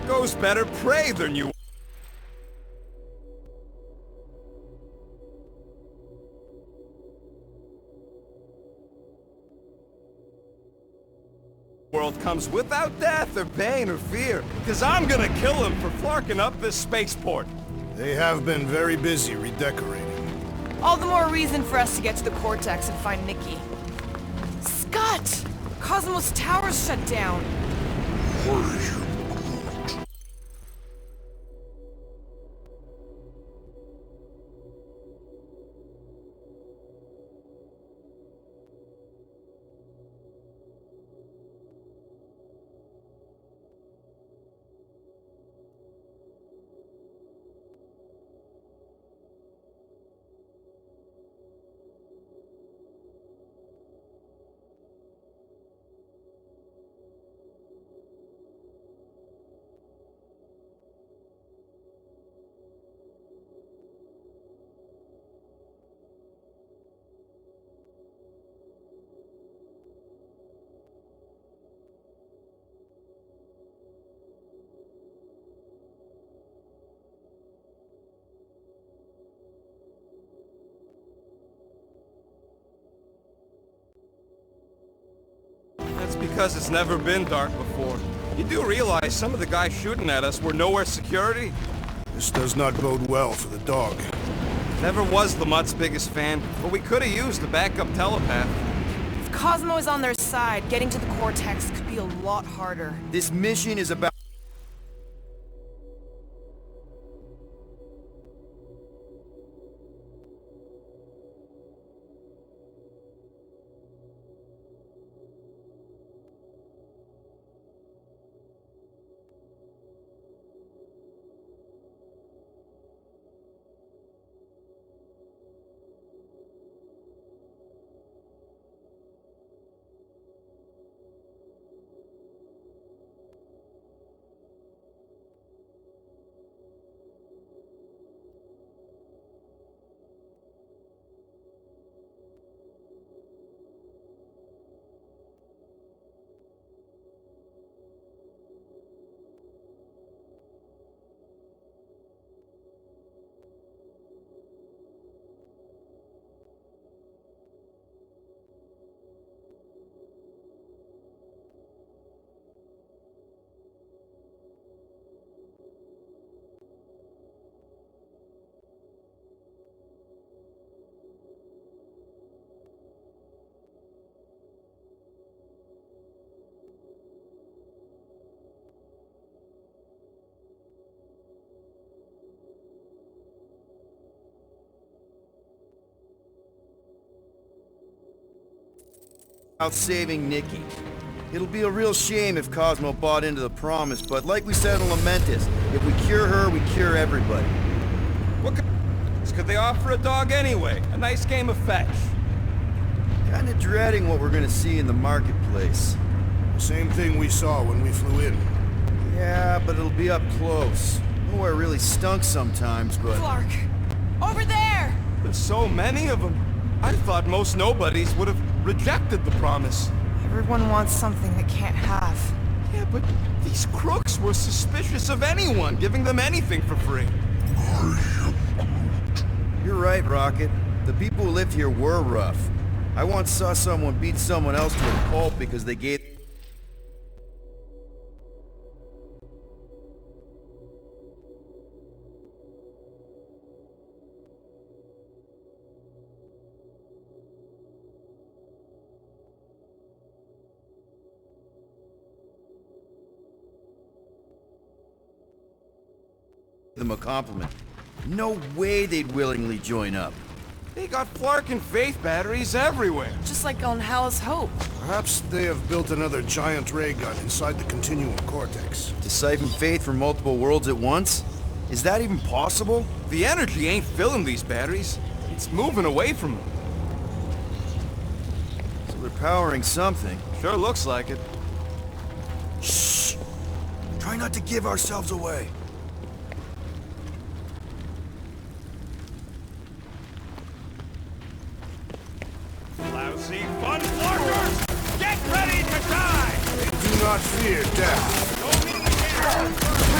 Rocco's better prey than you. World comes without death or pain or fear, because I'm gonna kill him for flarking up this spaceport. They have been very busy redecorating. All the more reason for us to get to the Cortex and find Nikki. Scott! Cosmos Tower's shut down. That's because it's never been dark before. You do realize some of the guys shooting at us were nowhere security? This does not bode well for the dog. Never was the Mutt's biggest fan, but we could have used a backup telepath. If Cosmo is on their side, getting to the Cortex could be a lot harder. This mission is about... about saving Nikki. It'll be a real shame if Cosmo bought into the promise, but like we said in Lamentus, if we cure her, we cure everybody. What could they offer a dog anyway? A nice game of fetch. Kinda dreading what we're gonna see in the marketplace. The same thing we saw when we flew in. Yeah, but it'll be up close. Nowhere really stunk sometimes, but... Clark! Over there! There's so many of them. I thought most nobodies would have rejected the promise. Everyone wants something they can't have. Yeah, but these crooks were suspicious of anyone giving them anything for free. You're right, Rocket. The people who lived here were rough. I once saw someone beat someone else to a pulp because they gave... them a compliment. No way they'd willingly join up. They got Flark and Faith batteries everywhere. Just like on Hal's Hope. Perhaps they have built another giant ray gun inside the Continuum Cortex. To siphon Faith from multiple worlds at once? Is that even possible? The energy ain't filling these batteries. It's moving away from them. So they're powering something. Sure looks like it. Shh! Try not to give ourselves away. Lousy fun flarkers! Get ready to die! They do not fear death. Go meet again!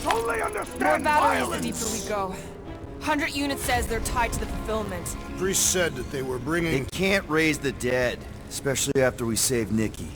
only More understand batteries the violence! deeper we go. 100 units says they're tied to the fulfillment. Priest said that they were They bringing... can't raise the dead, especially after we save Nikki.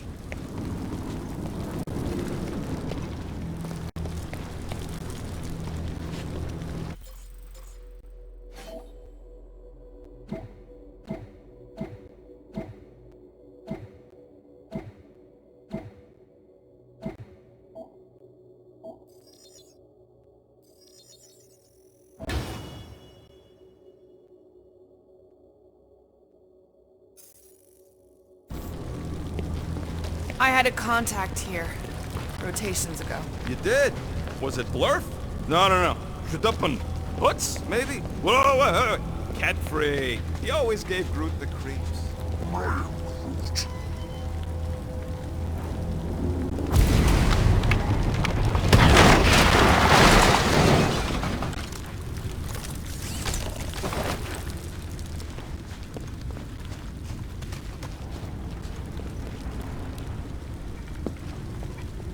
I had a contact here, rotations ago. You did? Was it Blurf? No. Shadupin. Hooks, maybe? Whoa. Cat free. He always gave Groot the creeps.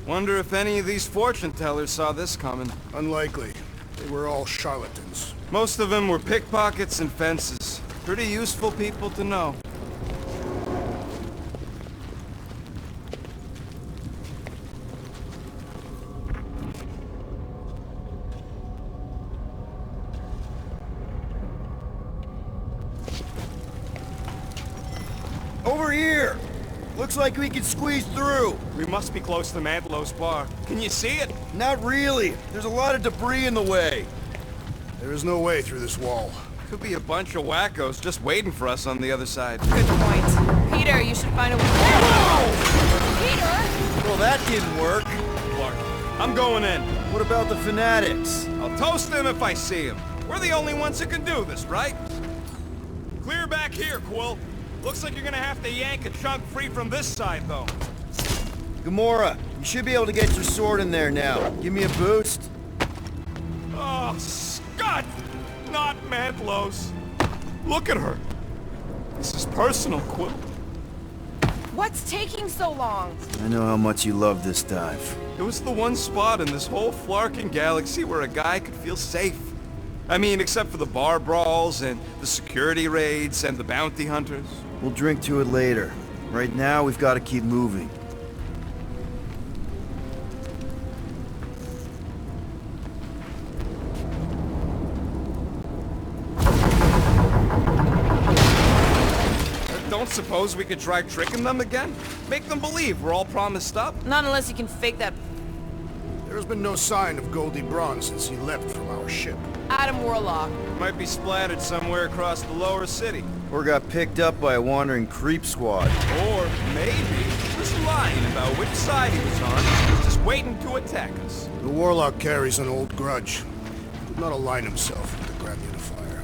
Wonder if any of these fortune tellers saw this coming. Unlikely. They were all charlatans. Most of them were pickpockets and fences. Pretty useful people to know. Over here! Looks like we can squeeze through. We must be close to Mantelow's bar. Can you see it? Not really. There's a lot of debris in the way. There is no way through this wall. Could be a bunch of wackos just waiting for us on the other side. Good point. Peter, you should find a way. Peter! Well, that didn't work. Clark, I'm going in. What about the fanatics? I'll toast them if I see them. We're the only ones who can do this, right? Clear back here, Quill. Looks like you're gonna have to yank a chunk free from this side, though. Gamora, you should be able to get your sword in there now. Give me a boost. Oh, Scott! Not Mantelow's. Look at her. This is personal, Quill. What's taking so long? I know how much you love this dive. It was the one spot in this whole flarking galaxy where a guy could feel safe. I mean, except for the bar brawls and the security raids and the bounty hunters. We'll drink to it later. Right now, we've got to keep moving. Don't suppose we could try tricking them again? Make them believe we're all promised up? Not unless you can fake that There's been no sign of Goldie Braun since he left from our ship. Adam Warlock. Might be splattered somewhere across the lower city. Or got picked up by a wandering creep squad. Or maybe he was lying about which side he was on. He was just waiting to attack us. The Warlock carries an old grudge. He would not align himself with the Grand Unifier.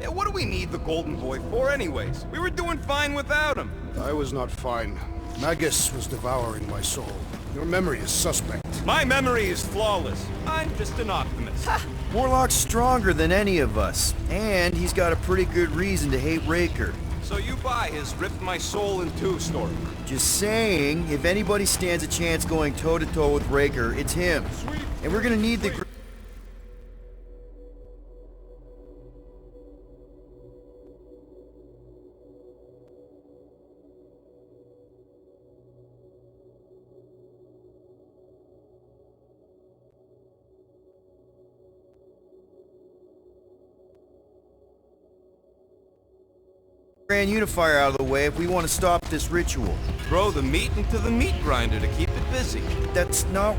Yeah, what do we need the Golden Boy for anyways? We were doing fine without him. I was not fine. Magus was devouring my soul. Your memory is suspect. My memory is flawless. I'm just an optimist. Warlock's stronger than any of us. And he's got a pretty good reason to hate Raker. So you buy his ripped my soul in two story. Just saying, if anybody stands a chance going toe-to-toe with Raker, it's him. And we're gonna need the... Grand Unifier out of the way if we want to stop this ritual. Throw the meat into the meat grinder to keep it busy. That's not...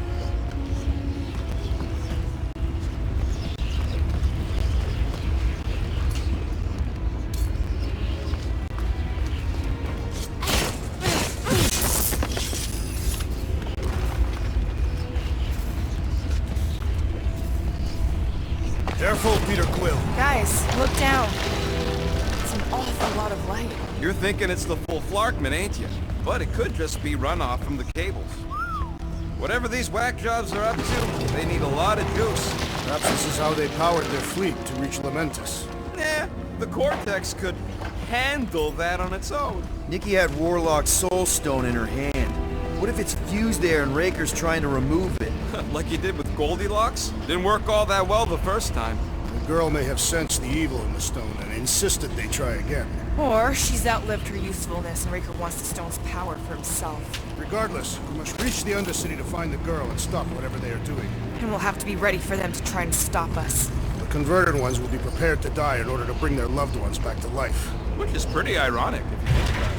Careful, Peter Quill. Guys, look down. It's an awful lot of light. You're thinking it's the full Flarkman, ain't you? But it could just be runoff from the cables. Whatever these whack jobs are up to, they need a lot of juice. Perhaps this is how they powered their fleet to reach Lamentus. Nah, the Cortex could handle that on its own. Nikki had Warlock's soul stone in her hand. What if it's fused there and Raker's trying to remove it? Like you did with Goldilocks? Didn't work all that well the first time. The girl may have sensed the evil in the stone and insisted they try again. Or she's outlived her usefulness and Raker wants the stone's power for himself. Regardless, we must reach the Undercity to find the girl and stop whatever they are doing. And we'll have to be ready for them to try and stop us. The converted ones will be prepared to die in order to bring their loved ones back to life. Which is pretty ironic if you think about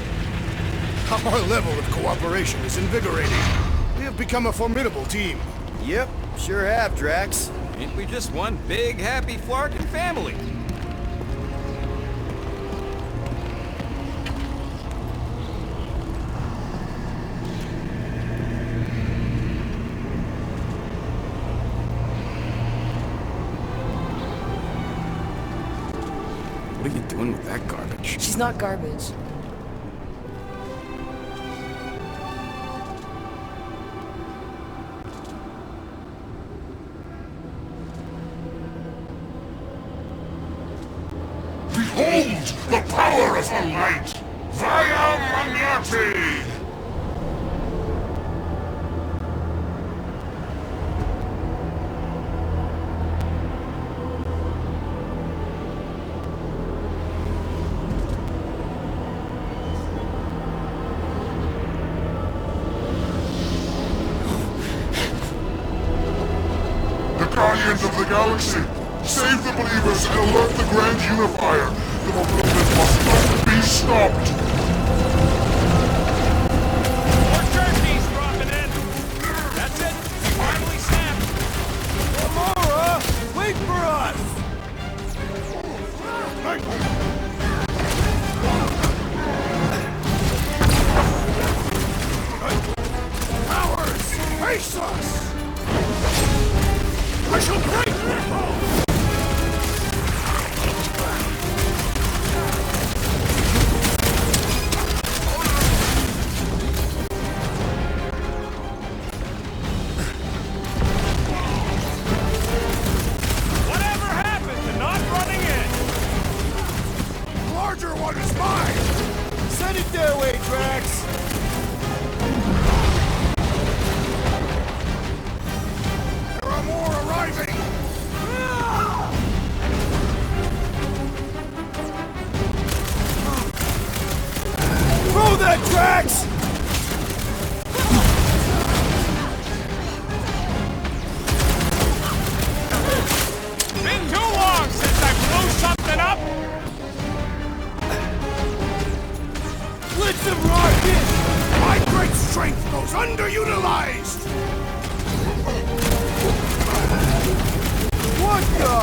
it. Our level of cooperation is invigorating. We have become a formidable team. Yep, sure have, Drax. Ain't we just one big, happy Flarkin family? What are you doing with that garbage? She's not garbage. Behold the power of the light! Via Magnati! The Guardians of the Galaxy! Save the believers and alert the Grand Unifier! The movement must not be stopped! More turkeys dropping in! That's it! Finally snapped! Gamora! Wait for us! Powers! Face us! I shall break their bones! Whatever happened to not running in? The larger one is mine! Send it their way, Drax! There are more arriving! Throw that, Drax! Been too long since I blew something up! Blitz of rockets! My great strength goes underutilized! What the?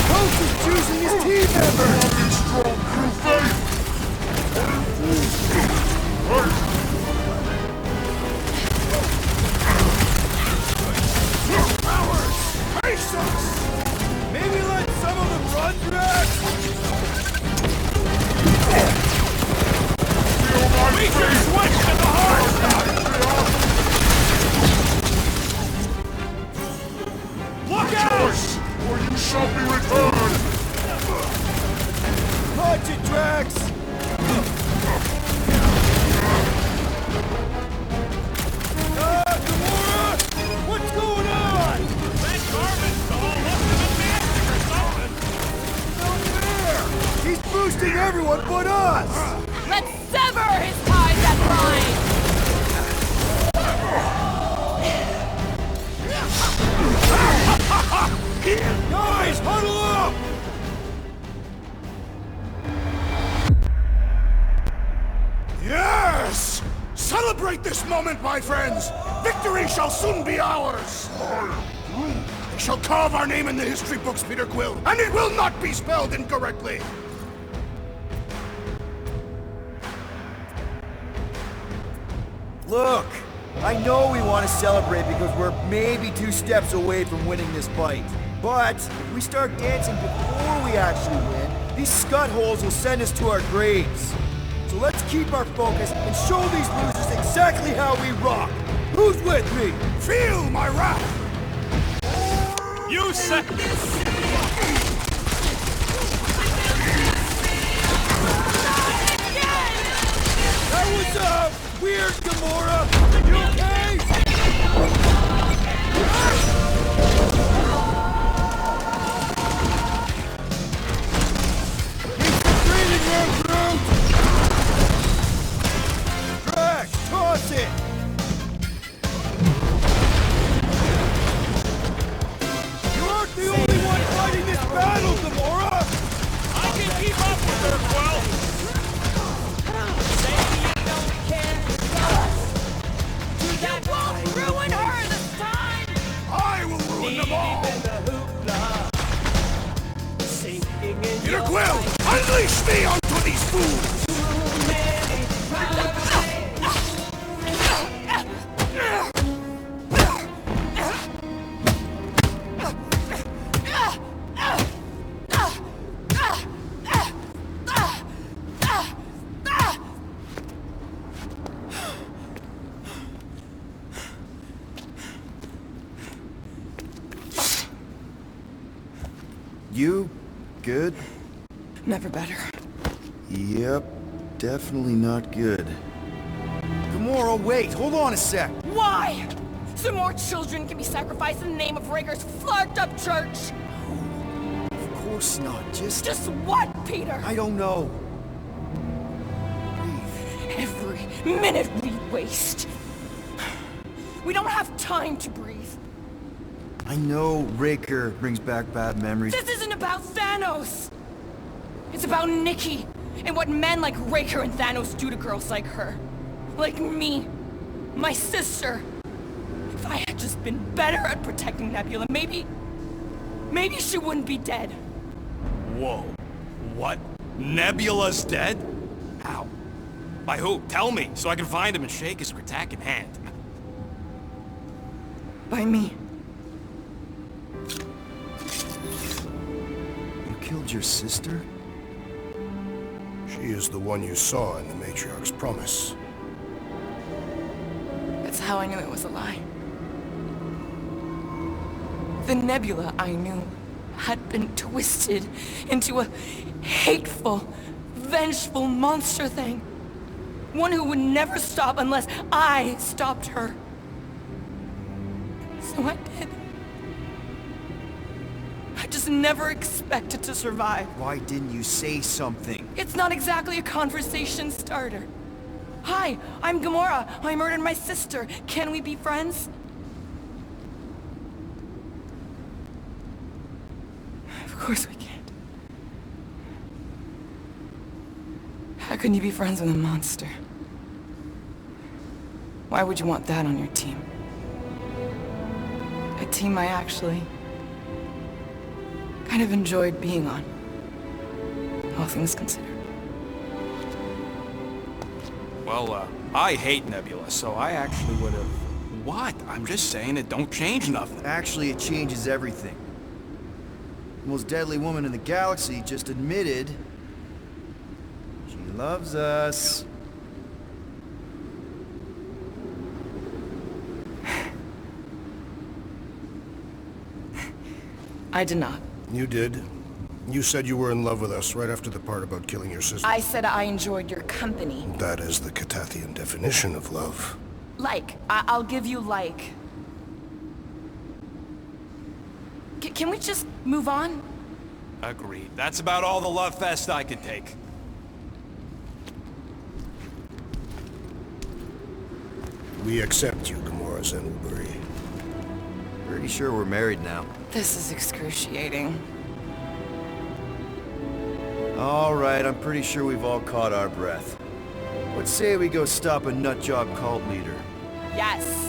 Coach is choosing his team members! Be strong through faith! Powers! Face us! Maybe let some of them run, Drax? Feel my We can faith! switch to the hard stuff! Look out! Choice, or you shall be returned! Punch it, Drax! Gamora! What's going on? That garbage doll must have been magic or something! He's boosting everyone but us! Let's sever his ties that bind! Guys, huddle up! Yes! Celebrate this moment, my friends! Victory shall soon be ours! They shall carve our name in the history books, Peter Quill, and it will not be spelled incorrectly! Look, I know we want to celebrate because we're maybe 2 steps away from winning this fight. But if we start dancing before we actually win, these scut holes will send us to our graves. So let's keep our focus and show these losers exactly how we rock. Who's with me? Feel my wrath! You said... That was, weird, Gamora! You okay? keep up with her, Quill! Say you don't care. You won't ruin her this time! I will ruin them all! Deep in the hoopla, sinking in Peter your Quill, unleash me onto these fools! You good? Never better. Yep, definitely not good. Gamora, wait, hold on a sec. Why? So more children can be sacrificed in the name of Raker's flarked-up church? Of course not, Just what, Peter? I don't know. Every minute we waste. We don't have time to breathe. I know Raker brings back bad memories. This isn't about Thanos! It's about Nikki, and what men like Raker and Thanos do to girls like her. Like me. My sister. If I had just been better at protecting Nebula, maybe she wouldn't be dead. Whoa. What? Nebula's dead? How? By who? Tell me, so I can find him and shake his Kratak in hand. By me. You killed your sister? She is the one you saw in the Matriarch's promise. That's how I knew it was a lie. The Nebula I knew had been twisted into a hateful, vengeful monster thing. One who would never stop unless I stopped her. So I did. I just never expected to survive. Why didn't you say something? It's not exactly a conversation starter. Hi, I'm Gamora. I murdered my sister. Can we be friends? Of course we can't. How can you be friends with a monster? Why would you want that on your team? A team I actually kind of enjoyed being on, all things considered. Well, I hate Nebula, so I actually would have... What? I'm just saying it don't change nothing. Actually, it changes everything. The most deadly woman in the galaxy just admitted she loves us. I did not. You did. You said you were in love with us right after the part about killing your sister. I said I enjoyed your company. That is the Catathian definition of love. Like. I'll give you like. Can we just move on? Agreed. That's about all the love fest I can take. We accept you, Gamora Zenuburi. Pretty sure we're married now. This is excruciating. All right, I'm pretty sure we've all caught our breath. Let's say we go stop a nutjob cult leader. Yes.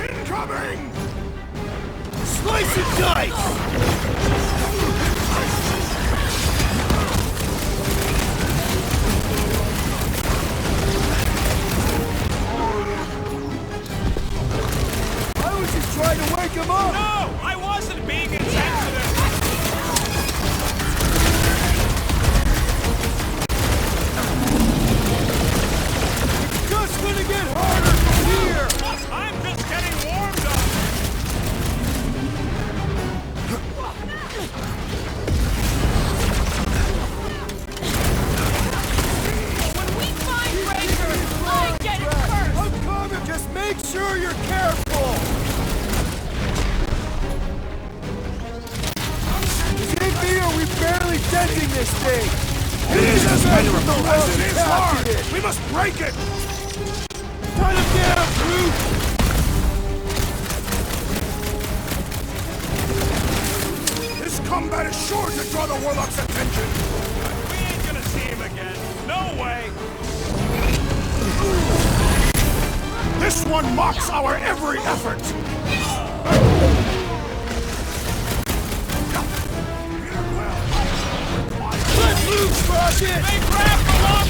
Incoming! Slice and dice! I was just trying to wake him up! No! I wasn't being insensitive! Just gonna get harder from here! I'm just getting warmed up! When we find Raker, I get it first! I'm coming! Just make sure you're careful! safe. Jesus, venerable as it is hard! captain. We must break it! Cut him down, Groot! This combat is sure to draw the Warlock's attention! We ain't gonna see him again. No way. This one mocks our every effort! Let's move, Rocket! Hey, grab the lock!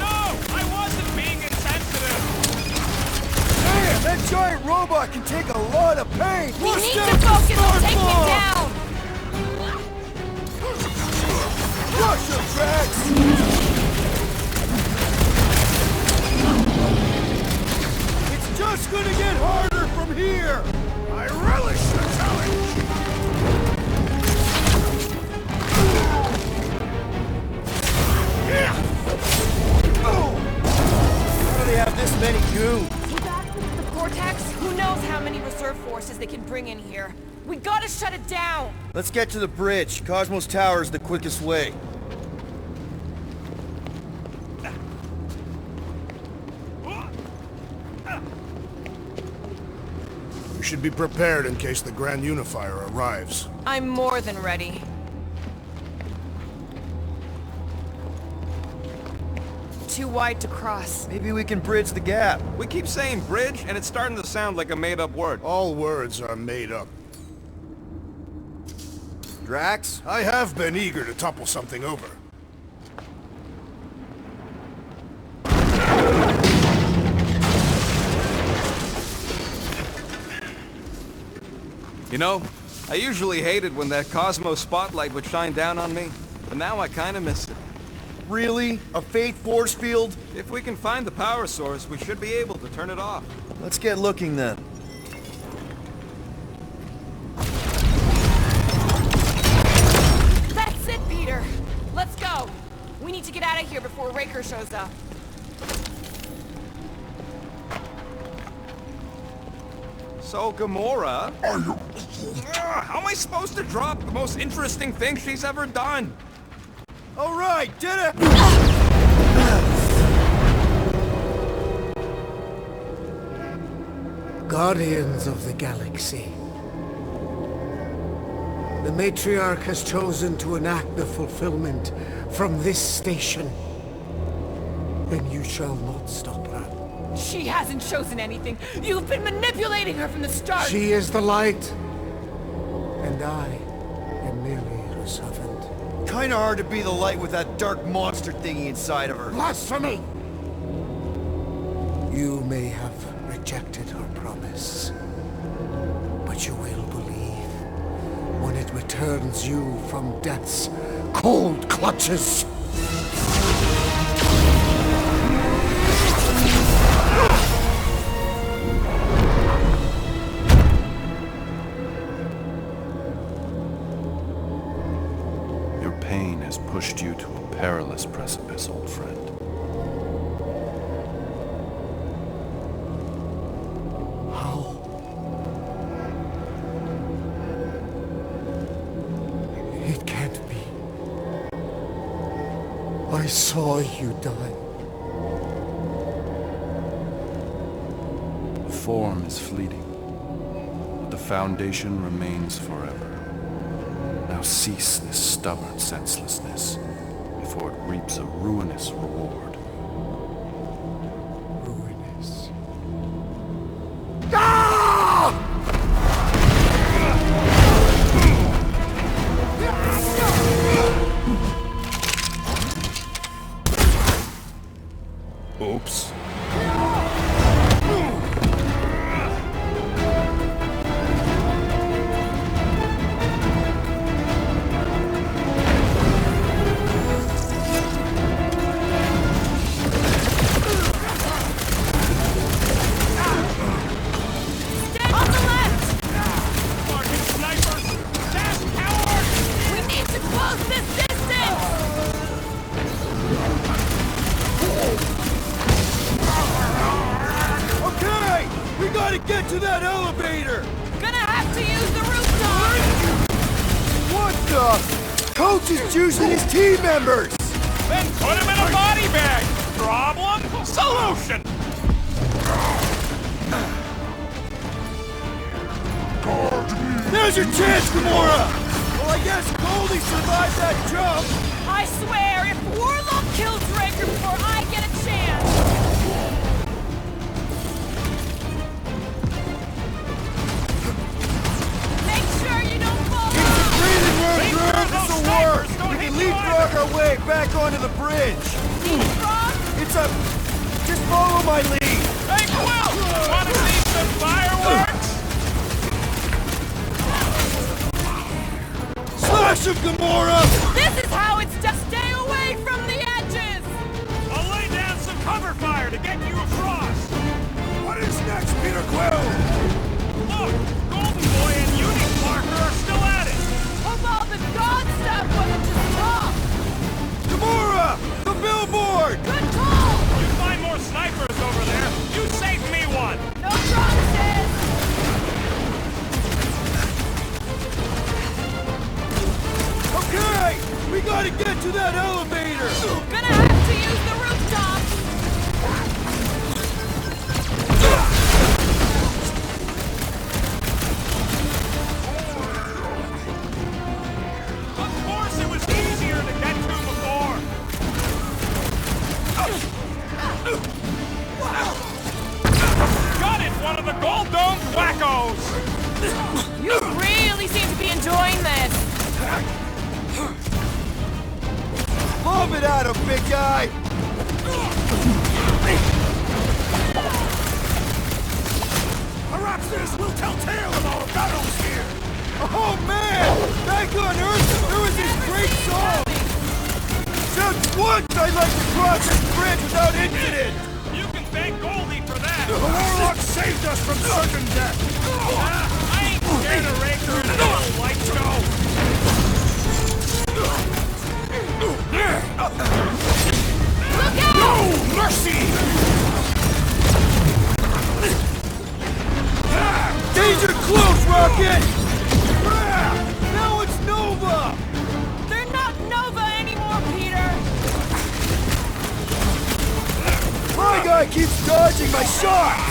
No! I wasn't being insensitive! Man, that giant robot can take a lot of pain! We need to focus on taking it down! Crush him, Drax! It's just gonna get harder from here! I relish the challenge! How do they have this many goons? With access to the Cortex, who knows how many reserve forces they can bring in here. We gotta shut it down! Let's get to the bridge. Cosmos Tower is the quickest way. We should be prepared in case the Grand Unifier arrives. I'm more than ready. Too wide to cross. Maybe we can bridge the gap. We keep saying bridge, and it's starting to sound like a made-up word. All words are made up. Drax? I have been eager to topple something over. You know, I usually hated when that Cosmos spotlight would shine down on me, but now I kinda miss it. Really? A fate force field? If we can find the power source, we should be able to turn it off. Let's get looking then. That's it, Peter! Let's go! We need to get out of here before Raker shows up. So, Gamora... how am I supposed to drop the most interesting thing she's ever done? All right, did it! Guardians of the Galaxy. The Matriarch has chosen to enact the fulfillment from this station. And you shall not stop her. She hasn't chosen anything. You've been manipulating her from the start. She is the light. And I am merely her servant. Kinda hard to be the light with that dark monster thingy inside of her. Blasphemy! You may have rejected her promise, but you will believe when it returns you from death's cold clutches. Your pain has pushed you to a perilous precipice, old friend. How? It can't be. I saw you die. The form is fleeting, but the foundation remains forever. Now cease this stubborn senselessness before it reaps a ruinous reward. Ruinous. Oops. On the left! Fucking snipers! Dash coward! We need to close this distance! gotta get to that elevator! Gonna have to use the rooftop! What the? Coach is juicing his team members! Then put him in a body bag! Problem? Solution! There's your chance, Gamora! Well, I guess Goldie survived that jump! I swear, if Warlock kills Raker before I get a chance... Make sure you don't fall off! Breathing room, Leapfrog, This'll those work! snipers don't We hit can you leapfrog either. our way back onto the bridge! Leapfrog? It's a... Just follow my lead! Hey, Quill! Wanna see some fireworks? Slash him, Gamora! This is how it's done! Stay away from the edges! I'll lay down some cover fire to get you across! What is next, Peter Quill? Look! Golden Boy and Unique Parker are still at it! Hope all the god stuff wasn't just talk! Gamora! The billboard! Good call! You find more snipers over there, you save me one! No promises! Okay! We gotta get to that elevator! Gonna have to use the rooftop! Of course it was easier to get to before! Got it, one of the Gold Dome wackos! You really seem to be enjoying this! Lob it at him, big guy! Perhaps this will tell tale of our battles here! Oh man! Back on Earth, there was this great song! Just once I'd like to cross this bridge without incident! You can thank Goldie for that! The Warlock saved us from certain death! I ain't scared of Raker in a little light show! Look out! No mercy! Danger close, Rocket! Now it's Nova! They're not Nova anymore, Peter! My guy keeps dodging my shots!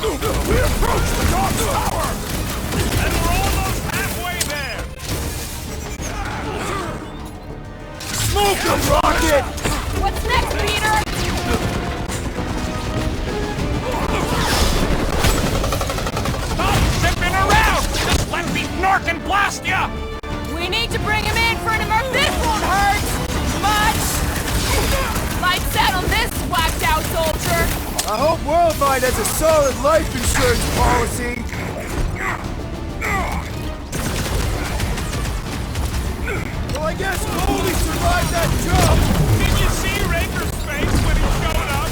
We approach the God's Tower! And we're almost halfway there! Smoke him, Rocket! What's next, Peter? Stop zipping around! Just let me snark and blast ya! We need to bring him in for an emergency. This won't hurt much! Lights out on this whacked out soldier! I hope Worldwide has a solid life insurance policy! Well, I guess Goldie survived that jump! Did you see Raker's face when he showed up?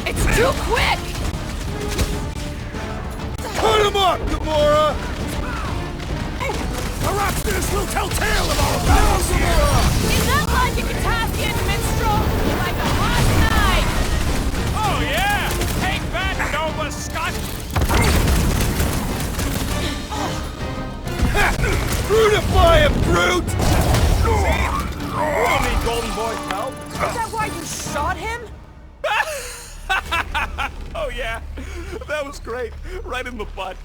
It's too quick! Put him up, Gamora! Perhaps this will tell tale of our battles here! Is that like a Kataskian minstrel? Like a hot knife! Oh yeah! Take that, Nova Scott! Brutify him, brute! You don't need Golden Boy's help! Is that why you shot him? Oh yeah, that was great. Right in the butt.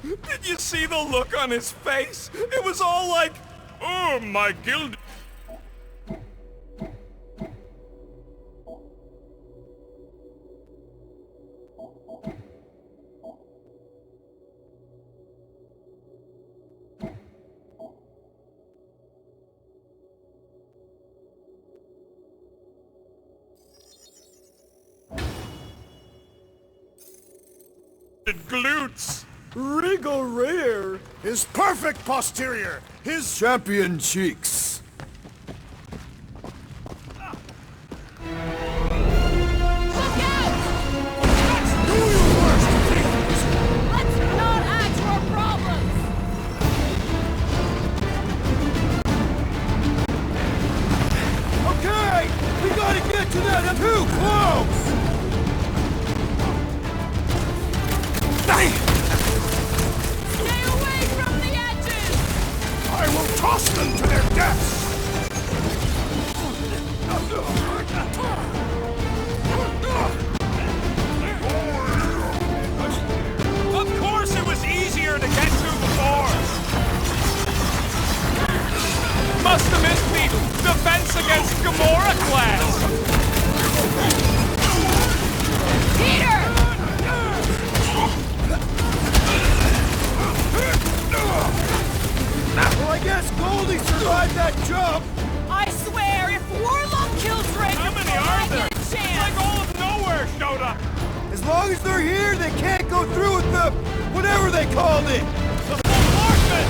Did you see the look on his face? It was all like, oh my guild. Glutes. Regal rear! His perfect posterior! His Champion cheeks! Look out! do your worst! Let's not add to our problems! depths! Of course it was easier to get to before! Must have missed me! Defense against Gamora class! Peter! Well, I guess Goldie survived that jump! I swear, if Warlock kills Drake, How many are there? It's like all of nowhere showed up! As long as they're here, they can't go through with the... whatever they called it! The full horseman!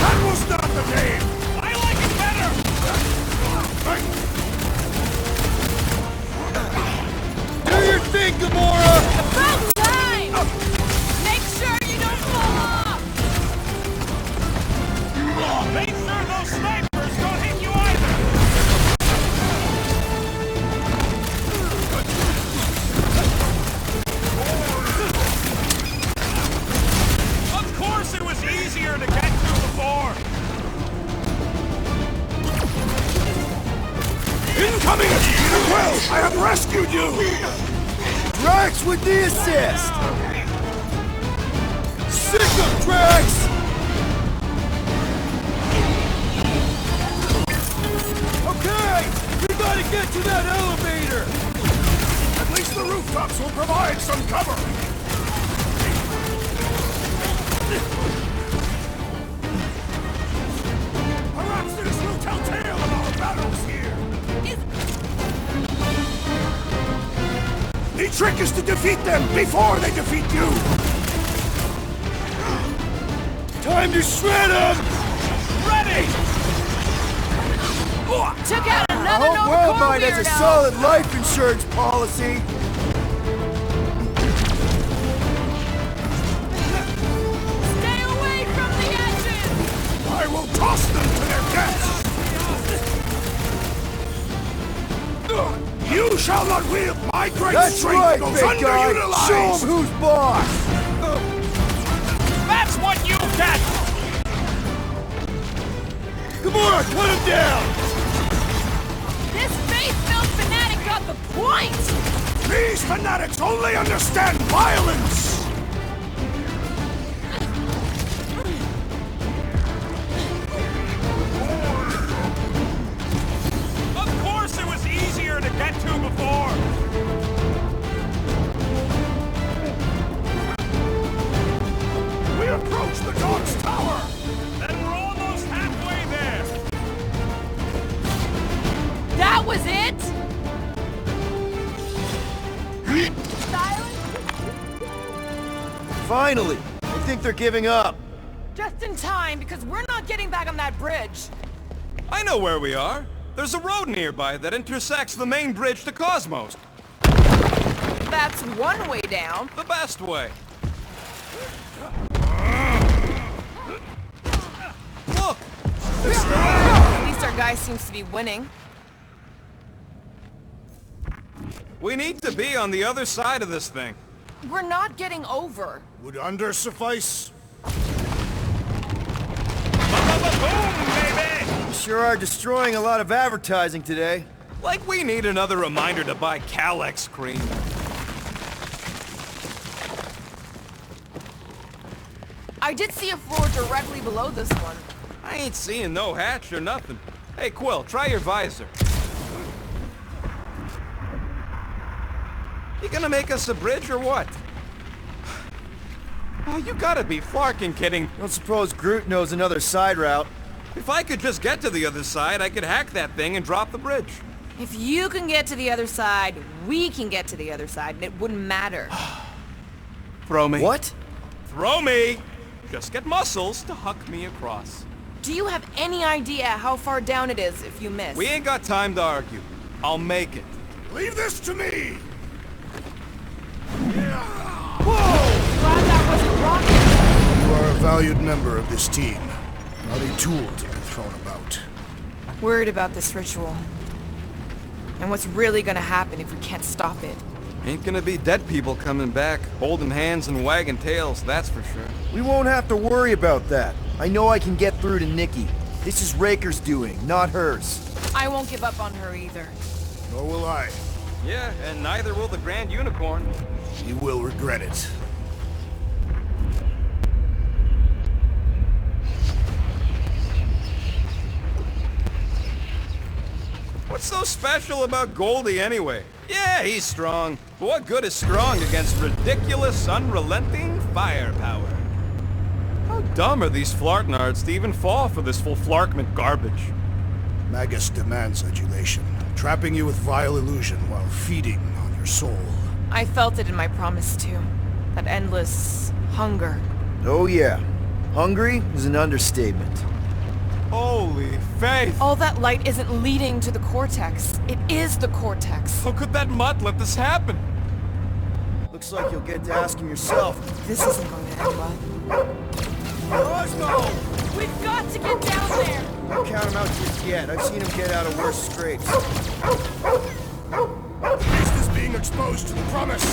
That was not the name! I like it better! Do your thing, Gamora! About time! Make sure you don't fall off! Make sure those snipers don't hit you either! Of course it was easier to get to before! Incoming! Peter Quill! I have rescued you! Drax with the assist! Sick of Drax! Okay! We gotta get to that elevator! At least the rooftops will provide some cover! Perhaps this will tell tale of our battles here! The trick is to defeat them before they defeat you! Time to shred him! Ready! Took out I another hope Nova Worldwide Corps has a weirdo. solid life insurance policy! Stay away from the edges! I will toss them to their deaths! You shall not wield my great That's strength right, goes big guy! underutilized! Show 'em who's boss! That's what you get! Gamora, cut him down! This faith-filled fanatic got the point! These fanatics only understand violence! Of course it was easier to get to before! We approach the dog's tower! Then we're almost halfway there! That was it? Finally! I think they're giving up. Just in time, because we're not getting back on that bridge. I know where we are. There's a road nearby that intersects the main bridge to Cosmos. That's one way down. The best way. Look! At least our guy seems to be winning. We need to be on the other side of this thing. We're not getting over. Would under suffice? Boom, baby! You sure are destroying a lot of advertising today. Like we need another reminder to buy Calyx cream. I did see a floor directly below this one. I ain't seeing no hatch or nothing. Hey, Quill, try your visor. You gonna make us a bridge or what? Oh, you gotta be flarkin' kidding. Don't suppose Groot knows another side route. If I could just get to the other side, I could hack that thing and drop the bridge. If you can get to the other side, we can get to the other side, and it wouldn't matter. Throw me. What? Throw me! Just get muscles to huck me across. Do you have any idea how far down it is if you miss? We ain't got time to argue. I'll make it. Leave this to me! Glad that wasn't rocket. You are a valued member of this team, not a tool to be thrown about. Worried about this ritual. And what's really gonna happen if we can't stop it. Ain't gonna be dead people coming back, holding hands and wagging tails, that's for sure. We won't have to worry about that. I know I can get through to Nikki. This is Raker's doing, not hers. I won't give up on her either. Nor will I. Yeah, and neither will the Grand Unicorn. You will regret it. What's so special about Goldie anyway? Yeah, he's strong. But what good is strong against ridiculous, unrelenting firepower? How dumb are these Flartnards to even fall for this full-flarkment garbage? Magus demands adulation, trapping you with vile illusion while feeding on your soul. I felt it in my promise too. That endless hunger. Oh yeah. Hungry is an understatement. Holy faith! All that light isn't leading to the Cortex. It is the Cortex. How could that mutt let this happen? Looks like you'll get to ask him yourself. This isn't going to end well. Cosmo! We've got to get down there! Don't count him out just yet. I've seen him get out of worse scrapes. The beast is being exposed to the promise.